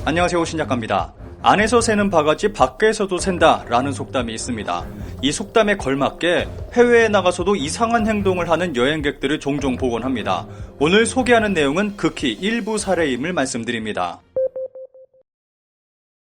안녕하세요, 신작가입니다. 안에서 새는 바가지 밖에서도 샌다 라는 속담이 있습니다. 이 속담에 걸맞게 해외에 나가서도 이상한 행동을 하는 여행객들을 종종 보곤 합니다. 오늘 소개하는 내용은 극히 일부 사례임을 말씀드립니다.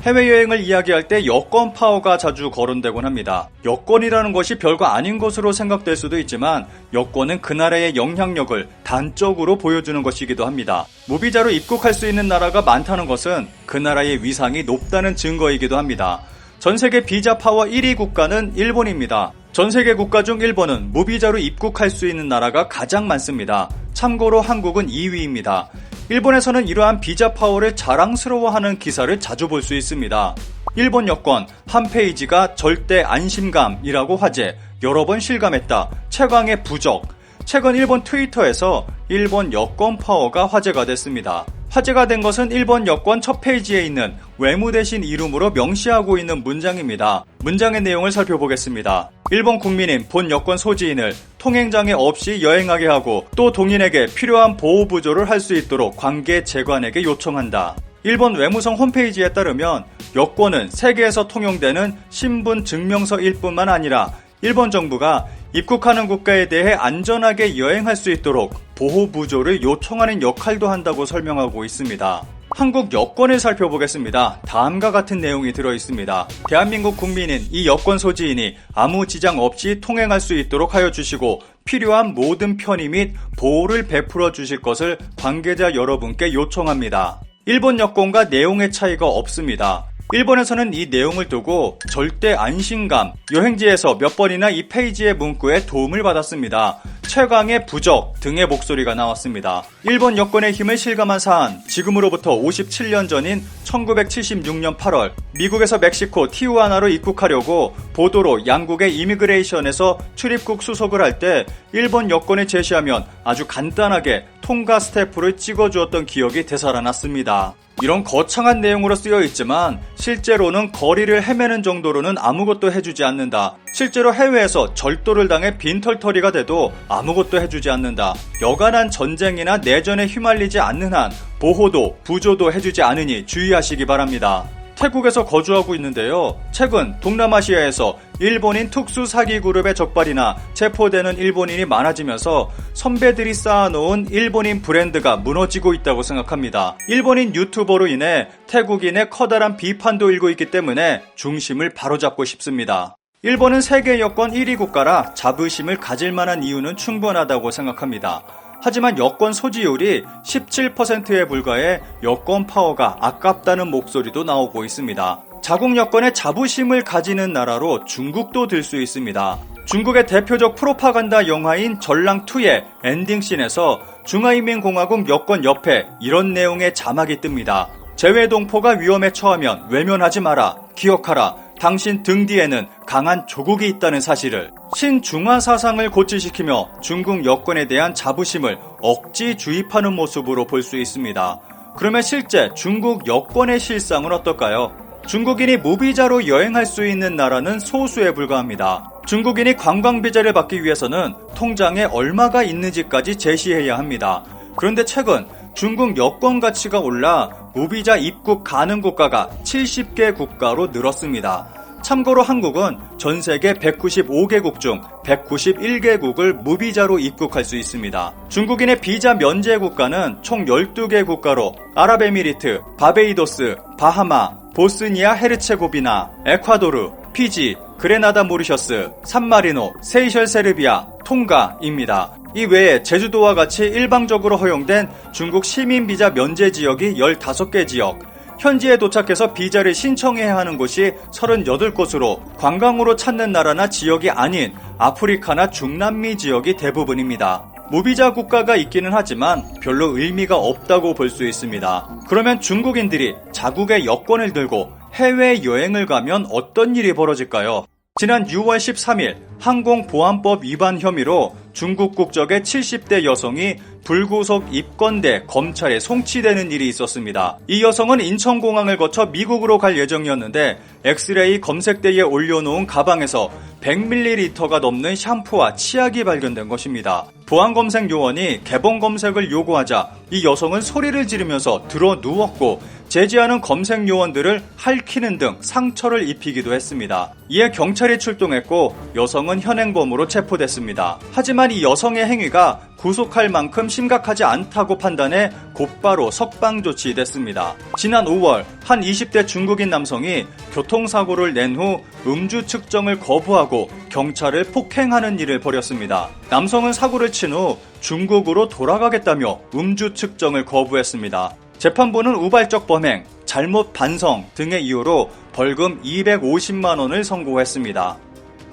해외여행을 이야기할 때 여권 파워가 자주 거론되곤 합니다. 여권이라는 것이 별거 아닌 것으로 생각될 수도 있지만 여권은 그 나라의 영향력을 단적으로 보여주는 것이기도 합니다. 무비자로 입국할 수 있는 나라가 많다는 것은 그 나라의 위상이 높다는 증거이기도 합니다. 전세계 비자 파워 1위 국가는 일본입니다. 전세계 국가 중 일본은 무비자로 입국할 수 있는 나라가 가장 많습니다. 참고로 한국은 2위입니다. 일본에서는 이러한 비자 파워를 자랑스러워하는 기사를 자주 볼 수 있습니다. 일본 여권 한 페이지가 절대 안심감이라고 화제, 여러 번 실감했다, 최강의 부적. 최근 일본 트위터에서 일본 여권 파워가 화제가 됐습니다. 화제가 된 것은 일본 여권 첫 페이지에 있는 외무 대신 이름으로 명시하고 있는 문장입니다. 문장의 내용을 살펴보겠습니다. 일본 국민인 본 여권 소지인을 통행장애 없이 여행하게 하고 또 동인에게 필요한 보호 부조를 할 수 있도록 관계 재관에게 요청한다. 일본 외무성 홈페이지에 따르면 여권은 세계에서 통용되는 신분 증명서일 뿐만 아니라 일본 정부가 입국하는 국가에 대해 안전하게 여행할 수 있도록 보호 부조를 요청하는 역할도 한다고 설명하고 있습니다. 한국 여권을 살펴보겠습니다. 다음과 같은 내용이 들어있습니다. 대한민국 국민인 이 여권 소지인이 아무 지장 없이 통행할 수 있도록 하여 주시고 필요한 모든 편의 및 보호를 베풀어 주실 것을 관계자 여러분께 요청합니다. 일본 여권과 내용의 차이가 없습니다. 일본에서는 이 내용을 두고 절대 안심감, 여행지에서 몇 번이나 이 페이지의 문구에 도움을 받았습니다. 최강의 부적 등의 목소리가 나왔습니다. 일본 여권의 힘을 실감한 사안, 지금으로부터 57년 전인 1976년 8월 미국에서 멕시코 티후아나로 입국하려고 보도로 양국의 이미그레이션에서 출입국 수속을 할 때 일본 여권을 제시하면 아주 간단하게 통과 스탬프를 찍어주었던 기억이 되살아났습니다. 이런 거창한 내용으로 쓰여 있지만 실제로는 거리를 헤매는 정도로는 아무것도 해주지 않는다. 실제로 해외에서 절도를 당해 빈털터리가 돼도 아무것도 해주지 않는다. 여간한 전쟁이나 내전에 휘말리지 않는 한 보호도 부조도 해주지 않으니 주의하시기 바랍니다. 태국에서 거주하고 있는데요. 최근 동남아시아에서 일본인 특수 사기 그룹의 적발이나 체포되는 일본인이 많아지면서 선배들이 쌓아놓은 일본인 브랜드가 무너지고 있다고 생각합니다. 일본인 유튜버로 인해 태국인의 커다란 비판도 일고 있기 때문에 중심을 바로잡고 싶습니다. 일본은 세계 여권 1위 국가라 자부심을 가질 만한 이유는 충분하다고 생각합니다. 하지만 여권 소지율이 17%에 불과해 여권 파워가 아깝다는 목소리도 나오고 있습니다. 자국 여권에 자부심을 가지는 나라로 중국도 들 수 있습니다. 중국의 대표적 프로파간다 영화인 전랑2의 엔딩씬에서 중화인민공화국 여권 옆에 이런 내용의 자막이 뜹니다. 재외동포가 위험에 처하면 외면하지 마라. 기억하라. 당신 등 뒤에는 강한 조국이 있다는 사실을. 신중화 사상을 고취시키며 중국 여권에 대한 자부심을 억지 주입하는 모습으로 볼 수 있습니다. 그러면 실제 중국 여권의 실상은 어떨까요? 중국인이 무비자로 여행할 수 있는 나라는 소수에 불과합니다. 중국인이 관광비자를 받기 위해서는 통장에 얼마가 있는지까지 제시해야 합니다. 그런데 최근 중국 여권 가치가 올라 무비자 입국 가능 국가가 70개 국가로 늘었습니다. 참고로 한국은 전 세계 195개국 중 191개국을 무비자로 입국할 수 있습니다. 중국인의 비자 면제 국가는 총 12개 국가로 아랍에미리트, 바베이도스, 바하마, 보스니아 헤르체고비나, 에콰도르, 피지, 그레나다 모리셔스, 산마리노, 세이셜 세르비아, 통가입니다. 이 외에 제주도와 같이 일방적으로 허용된 중국 시민 비자 면제 지역이 15개 지역, 현지에 도착해서 비자를 신청해야 하는 곳이 38곳으로 관광으로 찾는 나라나 지역이 아닌 아프리카나 중남미 지역이 대부분입니다. 무비자 국가가 있기는 하지만 별로 의미가 없다고 볼 수 있습니다. 그러면 중국인들이 자국의 여권을 들고 해외여행을 가면 어떤 일이 벌어질까요? 지난 6월 13일 항공보안법 위반 혐의로 중국 국적의 70대 여성이 불구속 입건돼 검찰에 송치되는 일이 있었습니다. 이 여성은 인천공항을 거쳐 미국으로 갈 예정이었는데 엑스레이 검색대에 올려놓은 가방에서 100ml가 넘는 샴푸와 치약이 발견된 것입니다. 보안검색 요원이 개봉 검색을 요구하자 이 여성은 소리를 지르면서 들어 누웠고 제지하는 검색 요원들을 핥히는 등 상처를 입히기도 했습니다. 이에 경찰이 출동했고 여성은 현행범으로 체포됐습니다. 하지만 이 여성의 행위가 구속할 만큼 심각하지 않다고 판단해 곧바로 석방 조치됐습니다. 지난 5월 한 20대 중국인 남성이 교통사고를 낸 후 음주 측정을 거부하고 경찰을 폭행하는 일을 벌였습니다. 남성은 사고를 친 후 중국으로 돌아가겠다며 음주 측정을 거부했습니다. 재판부는 우발적 범행, 잘못 반성 등의 이유로 벌금 250만 원을 선고했습니다.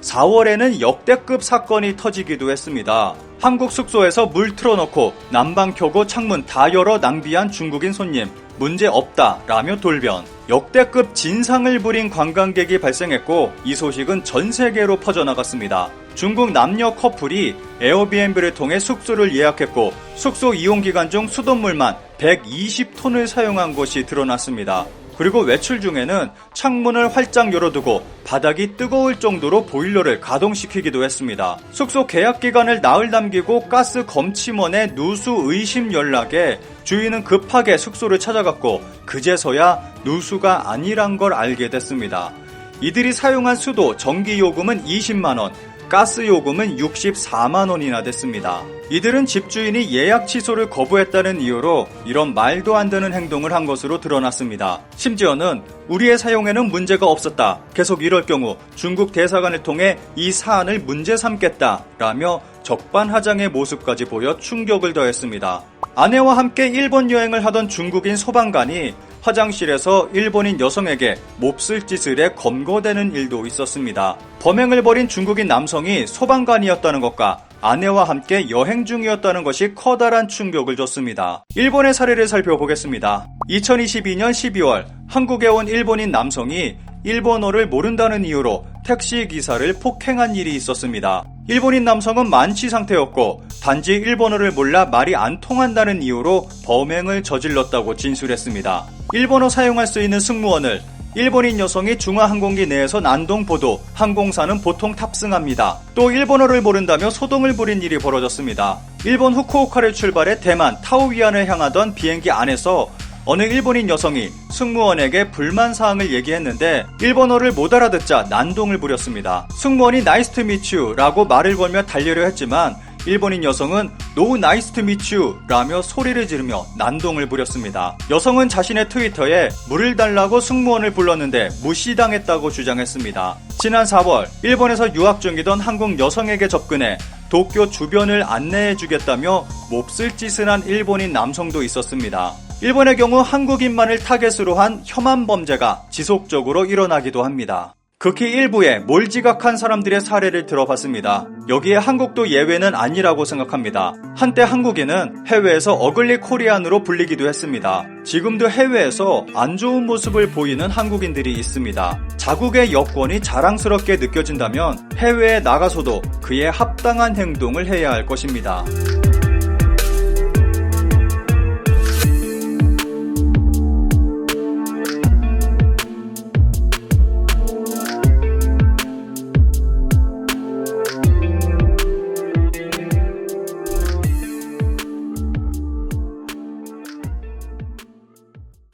4월에는 역대급 사건이 터지기도 했습니다. 한국 숙소에서 물 틀어놓고 난방 켜고 창문 다 열어 낭비한 중국인 손님, 문제 없다 라며 돌변. 역대급 진상을 부린 관광객이 발생했고 이 소식은 전 세계로 퍼져나갔습니다. 중국 남녀 커플이 에어비앤비를 통해 숙소를 예약했고 숙소 이용 기간 중 수돗물만 120톤을 사용한 것이 드러났습니다. 그리고 외출 중에는 창문을 활짝 열어두고 바닥이 뜨거울 정도로 보일러를 가동시키기도 했습니다. 숙소 계약 기간을 나흘 남기고 가스 검침원의 누수 의심 연락에 주인은 급하게 숙소를 찾아갔고 그제서야 누수가 아니란 걸 알게 됐습니다. 이들이 사용한 수도, 전기 요금은 20만 원, 가스 요금은 64만 원이나 됐습니다. 이들은 집주인이 예약 취소를 거부했다는 이유로 이런 말도 안 되는 행동을 한 것으로 드러났습니다. 심지어는 우리의 사용에는 문제가 없었다. 계속 이럴 경우 중국 대사관을 통해 이 사안을 문제 삼겠다. 라며 적반하장의 모습까지 보여 충격을 더했습니다. 아내와 함께 일본 여행을 하던 중국인 소방관이 화장실에서 일본인 여성에게 몹쓸 짓을 해 검거되는 일도 있었습니다. 범행을 벌인 중국인 남성이 소방관이었다는 것과 아내와 함께 여행 중이었다는 것이 커다란 충격을 줬습니다. 일본의 사례를 살펴보겠습니다. 2022년 12월 한국에 온 일본인 남성이 일본어를 모른다는 이유로 택시기사를 폭행한 일이 있었습니다. 일본인 남성은 만취 상태였고 단지 일본어를 몰라 말이 안 통한다는 이유로 범행을 저질렀다고 진술했습니다. 일본어 사용할 수 있는 승무원을 일본인 여성이 중화항공기 내에서 난동보도, 항공사는 보통 탑승합니다. 또 일본어를 모른다며 소동을 부린 일이 벌어졌습니다. 일본 후쿠오카를 출발해 대만 타오위안을 향하던 비행기 안에서 어느 일본인 여성이 승무원에게 불만사항을 얘기했는데 일본어를 못 알아듣자 난동을 부렸습니다. 승무원이 Nice to meet you 라고 말을 걸며 달려려 했지만 일본인 여성은 No nice to meet you 라며 소리를 지르며 난동을 부렸습니다. 여성은 자신의 트위터에 물을 달라고 승무원을 불렀는데 무시당했다고 주장했습니다. 지난 4월 일본에서 유학 중이던 한국 여성에게 접근해 도쿄 주변을 안내해주겠다며 몹쓸 짓을 한 일본인 남성도 있었습니다. 일본의 경우 한국인만을 타겟으로 한 혐한 범죄가 지속적으로 일어나기도 합니다. 극히 일부의 몰지각한 사람들의 사례를 들어봤습니다. 여기에 한국도 예외는 아니라고 생각합니다. 한때 한국인은 해외에서 어글리 코리안으로 불리기도 했습니다. 지금도 해외에서 안 좋은 모습을 보이는 한국인들이 있습니다. 자국의 여권이 자랑스럽게 느껴진다면 해외에 나가서도 그에 합당한 행동을 해야 할 것입니다.